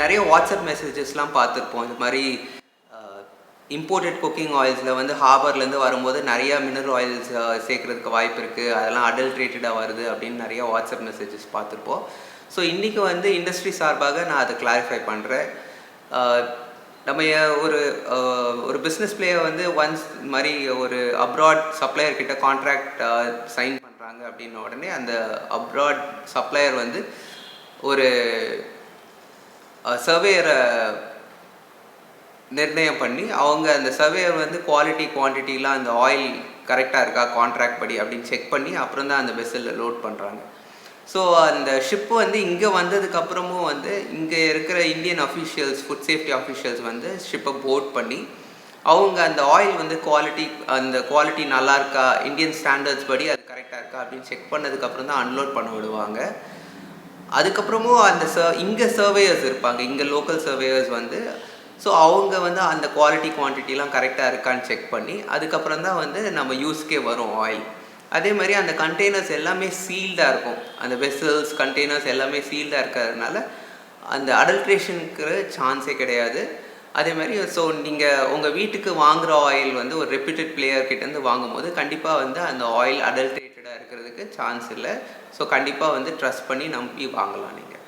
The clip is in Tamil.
நிறைய வாட்ஸ்அப் மெசேஜஸ்லாம் பார்த்துருப்போம். இது மாதிரி இம்போர்ட்டட் குக்கிங் ஆயில்ஸில் வந்து ஹார்பர்லேருந்து வரும்போது நிறையா மினரல் ஆயில்ஸ் சேர்க்குறதுக்கு வாய்ப்பு இருக்குது, அதெல்லாம் அடல்ட்ரேட்டடாக வருது அப்படின்னு நிறையா வாட்ஸ்அப் மெசேஜஸ் பார்த்துருப்போம். ஸோ இன்றைக்கி வந்து இண்டஸ்ட்ரி சார்பாக நான் அதை கிளாரிஃபை பண்ணுறேன். நம்ம ஒரு பிஸ்னஸ் பிளேயர் வந்து ஒன்ஸ் இந்த மாதிரி ஒரு அப்ராட் சப்ளையர் கிட்ட கான்ட்ராக்ட் சைன் பண்ணுறாங்க அப்படின்ன உடனே அந்த அப்ராட் சப்ளையர் வந்து ஒரு சர்வேயரை நிர்ணயம் பண்ணி அவங்க அந்த சர்வேயர் வந்து குவாலிட்டி குவான்டிட்டிலாம் அந்த ஆயில் கரெக்டாக இருக்கா கான்ட்ராக்ட் படி அப்படின்னு செக் பண்ணி அப்புறம் தான் அந்த வெசலில் லோட் பண்ணுறாங்க. ஸோ அந்த ஷிப்பு வந்து இங்கே வந்ததுக்கப்புறமும் வந்து இங்கே இருக்கிற Indian officials, food safety officials வந்து ஷிப்பை போர்ட் பண்ணி அவங்க அந்த ஆயில் வந்து குவாலிட்டி நல்லா இருக்கா, இந்தியன் ஸ்டாண்டர்ட்ஸ் படி அது கரெக்டாக இருக்கா அப்படின்னு செக் பண்ணதுக்கப்புறம் தான் அன்லோட் பண்ண விடுவாங்க. அதுக்கப்புறமும் அந்த இங்கே சர்வேயர்ஸ் இருப்பாங்க, இங்கே லோக்கல் சர்வேயர்ஸ் வந்து ஸோ அவங்க வந்து அந்த குவாலிட்டி குவான்டிட்டிலாம் கரெக்டாக இருக்கான்னு செக் பண்ணி அதுக்கப்புறம் தான் வந்து நம்ம யூஸ்க்கே வரும் ஆயில். அதே மாதிரி அந்த கண்டெய்னர்ஸ் எல்லாமே சீல்டாக இருக்கும், அந்த வெசல்ஸ் கண்டெய்னர்ஸ் எல்லாமே சீல்டாக இருக்கிறதுனால அந்த அடல்ட்ரேஷனுக்கு சான்ஸே கிடையாது. அதே மாதிரி ஸோ நீங்கள் உங்கள் வீட்டுக்கு வாங்குகிற ஆயில் வந்து ஒரு ரெப்யூட்டட் பிளேயர்கிட்டேருந்து வாங்கும்போது கண்டிப்பாக வந்து அந்த ஆயில் அடல்ட்ரேட்டடாக இருக்கிறதுக்கு சான்ஸ் இல்லை. ஸோ கண்டிப்பாக வந்து ட்ரஸ்ட் பண்ணி நம்பி வாங்கலாம் நீங்கள்.